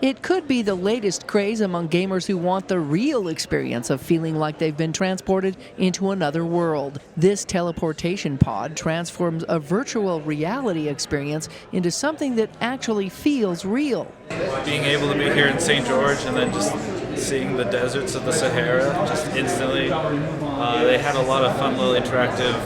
It could be the latest craze among gamers who want the real experience of feeling like they've been transported into another world. This Teleportation Pod transforms a virtual reality experience into something that actually feels real. Being able to be here in St. George and then just seeing the deserts of the Sahara just instantly. They had a lot of fun little interactive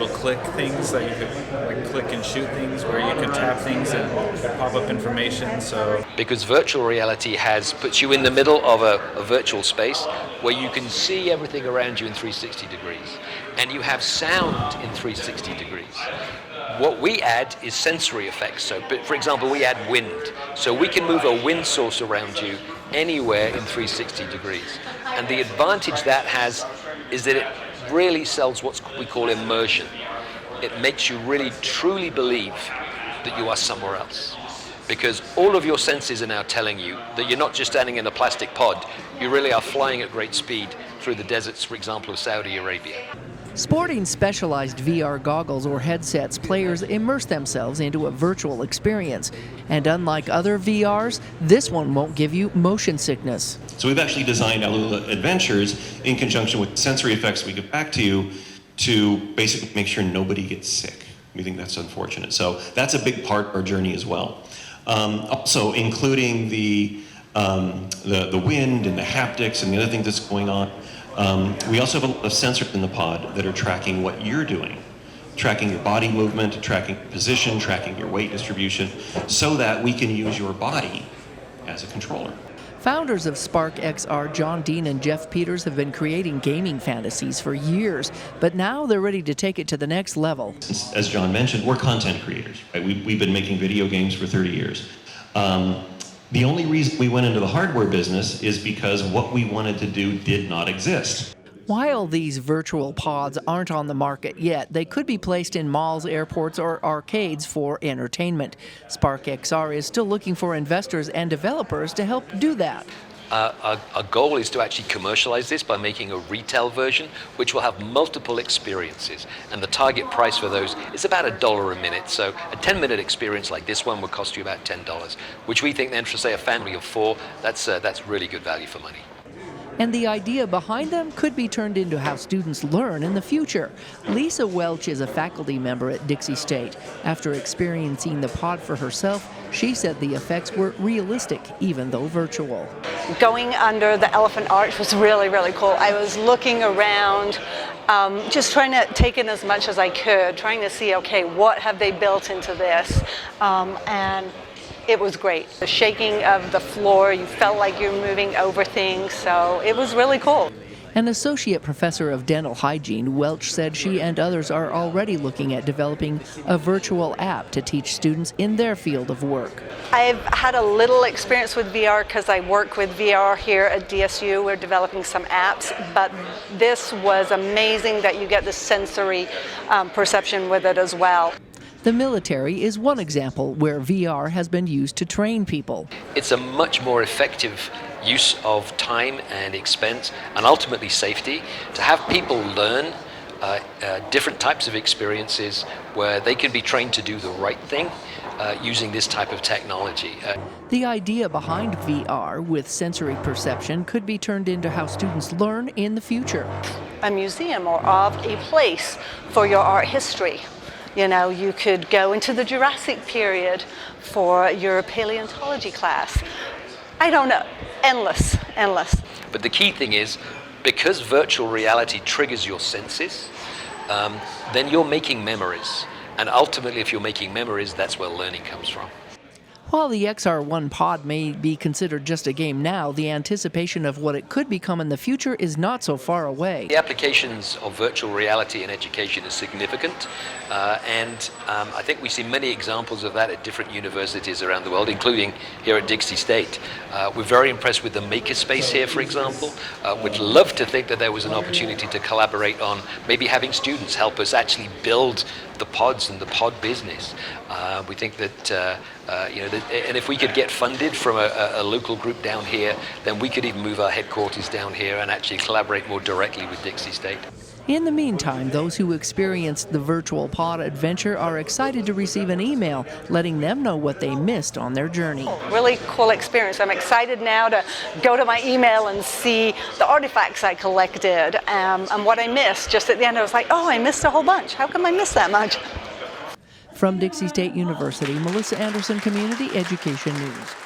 little click things that you could like click and shoot things where you can tap things and pop up information. So because virtual reality puts you in the middle of a virtual space where you can see everything around you in 360 degrees and you have sound in 360 degrees. What we add is sensory effects. So, for example, we add wind. So we can move a wind source around you anywhere in 360 degrees. And the advantage that has is that it really sells what we call immersion. It makes you really truly believe that you are somewhere else. Because all of your senses are now telling you that you're not just standing in a plastic pod, you really are flying at great speed through the deserts, for example, of Saudi Arabia. Sporting specialized VR goggles or headsets, players immerse themselves into a virtual experience. And unlike other VRs, this one won't give you motion sickness. So we've actually designed our little adventures in conjunction with sensory effects we get back to you to basically make sure nobody gets sick. We think that's unfortunate. So that's a big part of our journey as well. Also including the wind and the haptics and the other things that's going on. We also have a lot of sensors in the pod that are tracking what you're doing, tracking your body movement, tracking your position, tracking your weight distribution, so that we can use your body as a controller. Founders of Spark XR, John Dean and Jeff Peters, have been creating gaming fantasies for years, but now they're ready to take it to the next level. As John mentioned, we're content creators. Right? We've been making video games for 30 years. The only reason we went into the hardware business is because what we wanted to do did not exist. While these virtual pods aren't on the market yet, they could be placed in malls, airports, or arcades for entertainment. Spark XR is still looking for investors and developers to help do that. Our goal is to actually commercialize this by making a retail version, which will have multiple experiences. And the target price for those is about $1 a minute. So a 10-minute experience like this one would cost you about $10, which we think then for, say, a family of 4, that's really good value for money. And the idea behind them could be turned into how students learn in the future. Lisa Welch is a faculty member at Dixie State. After experiencing the pod for herself, she said the effects were realistic, even though virtual. Going under the elephant arch was really, really cool. I was looking around, just trying to take in as much as I could, trying to see, okay, what have they built into this? And it was great. The shaking of the floor, you felt like you're moving over things, so it was really cool. An associate professor of dental hygiene, Welch, said she and others are already looking at developing a virtual app to teach students in their field of work. I've had a little experience with VR because I work with VR here at DSU. We're developing some apps, but this was amazing that you get the sensory perception with it as well. The military is one example where VR has been used to train people. It's a much more effective use of time and expense and ultimately safety to have people learn different types of experiences where they can be trained to do the right thing using this type of technology. The idea behind VR with sensory perception could be turned into how students learn in the future. A museum or of a place for your art history. You know, you could go into the Jurassic period for your paleontology class. I don't know, endless. But the key thing is, because virtual reality triggers your senses, then you're making memories. And ultimately, if you're making memories, that's where learning comes from. While the XR1 pod may be considered just a game now, the anticipation of what it could become in the future is not so far away. The applications of virtual reality in education is significant, and I think we see many examples of that at different universities around the world, including here at Dixie State. We're very impressed with the makerspace here, for example. We'd love to think that there was an opportunity to collaborate on maybe having students help us actually build the pods and the pod business. We think that and if we could get funded from a local group down here, then we could even move our headquarters down here and actually collaborate more directly with Dixie State. In the meantime, those who experienced the virtual pod adventure are excited to receive an email letting them know what they missed on their journey. Really cool experience. I'm excited now to go to my email and see the artifacts I collected and what I missed. Just at the end, I was like, oh, I missed a whole bunch. How come I miss that much? From Dixie State University, Melissa Anderson, Community Education News.